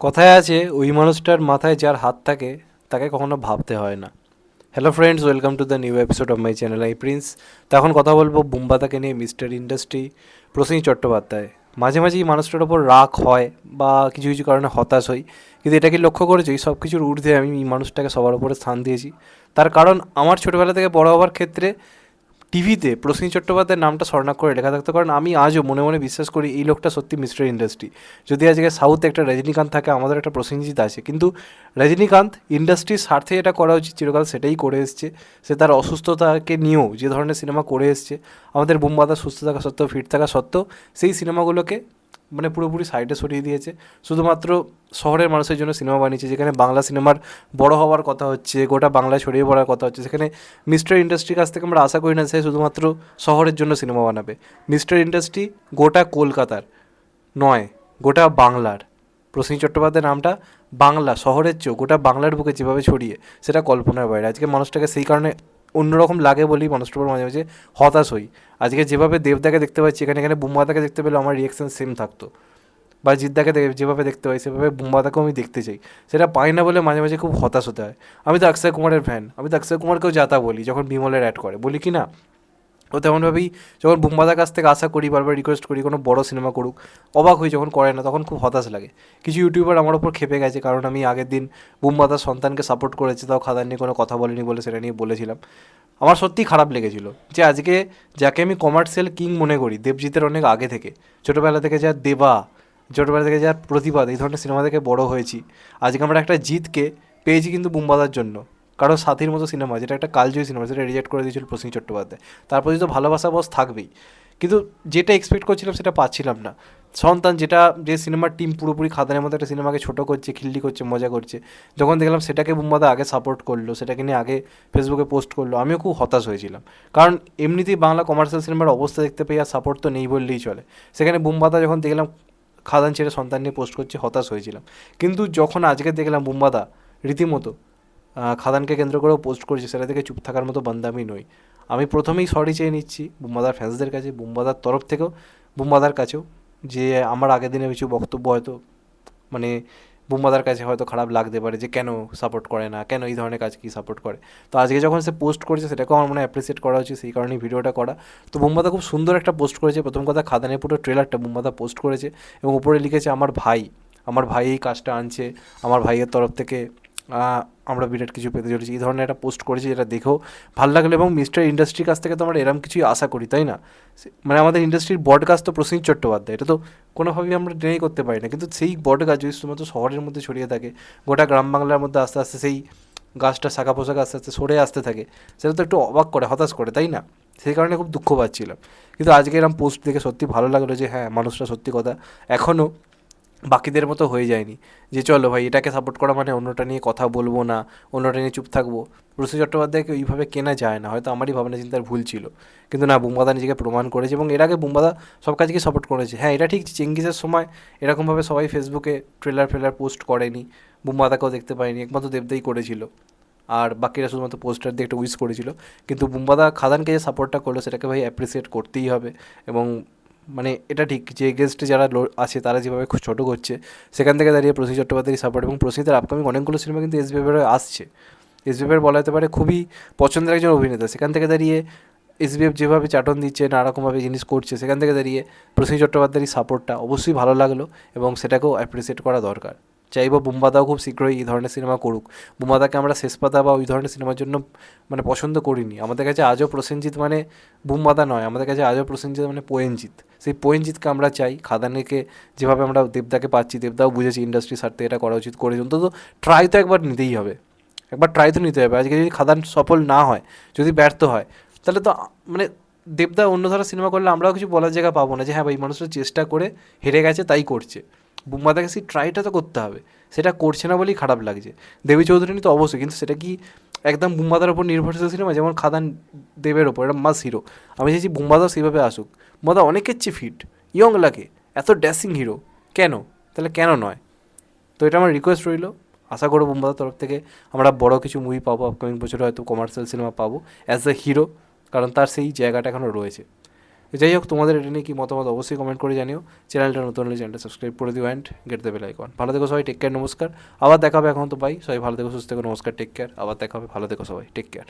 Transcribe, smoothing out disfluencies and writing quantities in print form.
কথায় আছে ওই মানুষটার মাথায় যার হাত থাকে তাকে কখনো ভাবতে হয় না। Hello friends, welcome to the new episode of my channel I Prince. তো এখন কথা বলবো বুম্বাতাকে নিয়ে, মিস্টার ইন্ডাস্ট্রি প্রসেনজিৎ চট্টোপাধ্যায়। মাঝে মাঝে এই মানুষটার ওপর রাগ হয় বা কিছু কিছু কারণে হতাশ হই, কিন্তু এটাকে লক্ষ্য করেছি সব কিছুর ঊর্ধ্বে আমি এই মানুষটাকে সবার ওপরে স্থান দিয়েছি। তার কারণ আমার ছোটোবেলা থেকে বড় হওয়ার ক্ষেত্রে টিভিতে প্রসেনজিৎ চট্টোপাধ্যায়ের নামটা স্বর্ণাক্ষরে লেখা থাকতো, কারণ আমি আজও মনে মনে বিশ্বাস করি এই লোকটা সত্যি মিস্টার ইন্ডাস্ট্রি। যদি আজকে সাউথে একটা রজনীকান্ত থাকে, আমাদের একটা প্রসেনজিৎ আছে, কিন্তু রজনীকান্ত ইন্ডাস্ট্রির স্বার্থে এটা করা উচিত চিরকাল সেটাই করে এসছে। সে তার অসুস্থতাকে নিয়েও যে ধরনের সিনেমা করে এসছে, আমাদের বুম্বাদা সুস্থ থাকা সত্ত্বেও, ফিট থাকা সত্ত্বেও সেই সিনেমাগুলোকে মানে পুরোপুরি সাইডে সরিয়ে দিয়েছে। শুধুমাত্র শহরের মানুষের জন্য সিনেমা বানিয়েছে, যেখানে বাংলা সিনেমার বড় হওয়ার কথা হচ্ছে, গোটা বাংলায় ছড়িয়ে পড়ার কথা হচ্ছে, সেখানে মিস্টার ইন্ডাস্ট্রির কাছ থেকে আমরা আশা করি না সে শুধুমাত্র শহরের জন্য সিনেমা বানাবে। মিস্টার ইন্ডাস্ট্রি গোটা কলকাতার নয়, গোটা বাংলার। প্রসেনজিৎ চট্টোপাধ্যায়ের নামটা বাংলা শহরের চেয়েও গোটা বাংলার বুকে যেভাবে ছড়িয়ে, সেটা কল্পনার বাইরে। আজকে মানুষটাকে সেই কারণে অন্যরকম লাগে বলেই মানুষটার উপর মাঝে মাঝে হতাশ হই। আজকে যেভাবে দেবদাকে দেখতে পাচ্ছি, এখানে এখানে বুম্বাদাকে দেখতে পেলে আমার রিয়াকশান সেম থাকতো, বা জিদ্দাকে যেভাবে দেখতে পাই সেভাবে বুম্বাদাকেও আমি দেখতে চাই। সেটা পাই না বলে মাঝে মাঝে খুব হতাশ হতে হয়। আমি তো অক্ষয় কুমারের ফ্যান, আমি তো অক্ষয় কুমারকেও যাতা বলি যখন বিমলের অ্যাড করে, বলি কি না? ও তেমনভাবেই যখন বুম্বাদার কাছ থেকে আশা করি, বারবার রিকোয়েস্ট করি কোনো বড় সিনেমা করুক, অবাক হই যখন করে না, তখন খুব হতাশ লাগে। কিছু ইউটিউবার আমার ওপর খেপে গেছে, কারণ আমি আগের দিন বুম্বাদার সন্তানকে সাপোর্ট করেছি, তাও খাদান নিয়ে কোনো কথা বলিনি বলে সেটা নিয়ে বলেছিলাম। আমার সত্যিই খারাপ লেগেছিল যে আজকে যাকে আমি কমার্শিয়াল কিং মনে করি দেবজিতের অনেক আগে থেকে, ছোটোবেলা থেকে যার দেবা, ছোটোবেলা থেকে যার প্রতিবাদ, এই ধরনের সিনেমা থেকে বড় হয়েছি, আজকে আমরা একটা জিতকে পেয়েছি কিন্তু বুম্বাদার জন্য। কারণ সাথীর মতো সিনেমা, যেটা একটা কালজয়ী সিনেমা, সেটা রিজেক্ট করে দিয়েছিল প্রসেনজিৎ চট্টোপাধ্যায়। তার প্রতি তো ভালোবাসা বস থাকবেই, কিন্তু যেটা এক্সপেক্ট করছিলাম সেটা পাচ্ছিলাম না। সন্তান, যেটা যে সিনেমার টিম পুরোপুরি খাদানের মতো একটা সিনেমাকে ছোটো করছে, খিল্লি করছে, মজা করছে, যখন দেখলাম সেটাকে বুম্বাদা আগে সাপোর্ট করলো, সেটাকে নিয়ে আগে ফেসবুকে পোস্ট করলো, আমিও খুব হতাশ হয়েছিলাম। কারণ এমনিতেই বাংলা কমার্শিয়াল সিনেমার অবস্থা দেখতে পেয়ে আর সাপোর্ট তো নেই বললেই চলে। সেখানে বুম্বাদা যখন দেখলাম খাদান ছেড়ে সন্তান নিয়ে পোস্ট করছে, হতাশ হয়েছিলাম। কিন্তু যখন আজকে দেখলাম বুম্বাদা রীতিমতো খাদানকে কেন্দ্র করেও পোস্ট করেছে, সেটা থেকে চুপ থাকার মতো বান্দা আমি নই। আমি প্রথমেই সরি চেয়ে নিচ্ছি বুম্বাদার ফ্যান্সদের কাছে, বুম্বাদার তরফ থেকেও, বুম্বাদার কাছেও, যে আমার আগের দিনের কিছু বক্তব্য হয়তো মানে বুম্বাদার কাছে হয়তো খারাপ লাগতে পারে, যে কেন সাপোর্ট করে না, কেন এই ধরনের কাজ কি সাপোর্ট করে। তো আজকে যখন সে পোস্ট করেছে, সেটাকেও আমার মনে হয় অ্যাপ্রিসিয়েট করা উচিত, সেই কারণেই ভিডিওটা করা। তো বুম্বাদা খুব সুন্দর একটা পোস্ট করেছে। প্রথম কথা, খাদানের পুরো ট্রেলারটা বুম্বাদা পোস্ট করেছে এবং উপরে লিখেছে আমার ভাই এই কাজটা আনছে, আমার ভাইয়ের তরফ থেকে আমরা বিরাট কিছু পেতে চলেছি, এই ধরনের একটা পোস্ট করেছি, যেটা দেখেও ভালো লাগলো। এবং মিস্টার ইন্ডাস্ট্রির কাছ থেকে তো আমরা এরম কিছুই আশা করি, তাই না? মানে আমাদের ইন্ডাস্ট্রির বডকাস্ট তো প্রসেনজিৎ চট্টোপাধ্যায়, এটা তো কোনোভাবেই আমরা ডিনাই করতে পারি না। কিন্তু সেই বটগাছ যদি শুধুমাত্র শহরের মধ্যে ছড়িয়ে থাকে, গোটা গ্রাম বাংলার মধ্যে আস্তে আস্তে সেই গাছটা শাখা পোশাক আস্তে আস্তে সরে আসতে থাকে, সেটা তো একটু অবাক করে, হতাশ করে, তাই না? সেই কারণে খুব দুঃখ পাচ্ছিলাম। কিন্তু আজকে এরম পোস্ট দেখে সত্যি ভালো লাগলো যে হ্যাঁ, মানুষটা সত্যি কথা এখনও বাকিদের মতো হয়ে যায়নি, যে চলো ভাই এটাকে সাপোর্ট করা মানে অন্যটা নিয়ে কথা বলবো না, অন্যটা নিয়ে চুপ থাকবো। প্রসেনজিৎ চট্টোপাধ্যায়কে ওইভাবে কেনা যায় না, হয়তো আমারই ভাবনা চিন্তার ভুল ছিল। কিন্তু না, বুম্বাদা নিজেকে প্রমাণ করেছে, এবং এর আগে বুম্বাদা সব কাজকে সাপোর্ট করেছে। হ্যাঁ, এটা ঠিক, চেঙ্গিসের সময় এরকমভাবে সবাই ফেসবুকে ট্রেলার পোস্ট করেনি, বুম্বাদাকেও দেখতে পাইনি, একমাত্র দেবদাই করেছিল, আর বাকিরা শুধুমাত্র পোস্টার দিয়ে একটা উইশ করেছিল। কিন্তু বুম্বাদা খাদানকে যে সাপোর্টটা করলো, সেটাকে ভাই অ্যাপ্রিসিয়েট করতেই হবে। এবং মানে এটা ঠিক যে এগেনস্টে যারা আছে, তারা যেভাবে খুব ছোটো করছে, সেখান থেকে দাঁড়িয়ে প্রসেনজিৎ চট্টোপাধ্যায়ের সাপোর্ট, এবং প্রসেনজিতের আপকামিং অনেকগুলো সিনেমা কিন্তু এসবিএফের আসছে। এসবিএফের বলা যেতে পারে খুবই পছন্দের একজন অভিনেতা। সেখান থেকে দাঁড়িয়ে এসবিএফ যেভাবে চাটন দিচ্ছে, নানারকমভাবে জিনিস করছে, সেখান থেকে দাঁড়িয়ে প্রসেনজিৎ চট্টোপাধ্যায়ের সাপোর্টটা অবশ্যই ভালো লাগলো, এবং সেটাকেও অ্যাপ্রিসিয়েট করা দরকার। চাইবো বুম্বাদাও খুব শীঘ্রই এই ধরনের সিনেমা করুক। বুম্বাদাকে আমরা শেষ পাতা বা ওই ধরনের সিনেমার জন্য মানে পছন্দ করিনি। আমাদের কাছে আজও প্রসেনজিৎ মানে বুম্বাদা নয়, আমাদের কাছে আজও প্রসেনজিৎ মানে পোয়েনজিৎ। সেই পোয়েনজিৎকে আমরা চাই। খাদানেকে যেভাবে আমরা দেবদাকে পাচ্ছি, দেবদাও বুঝেছি ইন্ডাস্ট্রির স্বার্থে এটা করা উচিত, করেছি। অন্তত ট্রাই তো একবার নিতেই হবে, একবার ট্রাই তো নিতে হবে। আজকে যদি খাদান সফল না হয়, যদি ব্যর্থ হয়, তাহলে তো মানে দেবদা অন্য ধারা সিনেমা করলে আমরাও কিছু বলার জায়গা পাবো না, যে হ্যাঁ ভাই, মানুষটা চেষ্টা করে হেরে গেছে তাই করছে। বুম্বাদাকে সেই ট্রাইটা তো করতে হবে, সেটা করছে না বলেই খারাপ লাগছে। দেবী চৌধুরী তো অবশ্যই, কিন্তু সেটা কি একদম বুম্বাদার ওপর নির্ভরশীল সিনেমা, যেমন খাদান দেবের ওপর, এটা মাস হিরো। আমি চাইছি বুম্বাদাও সেইভাবে আসুক। বুম্বাদা অনেকের চেয়ে ফিট, ইয়ং লাগে, এত ড্যাসিং হিরো, কেন? তাহলে কেন নয়? তো এটা আমার রিকোয়েস্ট রইল। আশা করব বুম্বাদার তরফ থেকে আমরা বড় কিছু মুভি পাবো, আপকামিং বছরে হয়তো কমার্শিয়াল সিনেমা পাবো অ্যাজ এ হিরো, কারণ তার সেই জায়গাটা এখনও রয়েছে। যাই হোক, তোমাদের এটা নিয়ে কী মতামত অবশ্যই কমেন্ট করে জানিও। চ্যানেলটা নতুন হলে চ্যানেলটা সাবস্ক্রাইব করে দিও and get the bell icon. ভালো থেকো সবাই, টেক কেয়ার, নমস্কার। আবার দেখা হবে, এখন তো বাই, সবাই ভালো থেকো, সুস্থ থেকো, নমস্কার, টেক কেয়ার, আবার দেখা হবে, ভালো থেকো সবাই, টেক কেয়ার।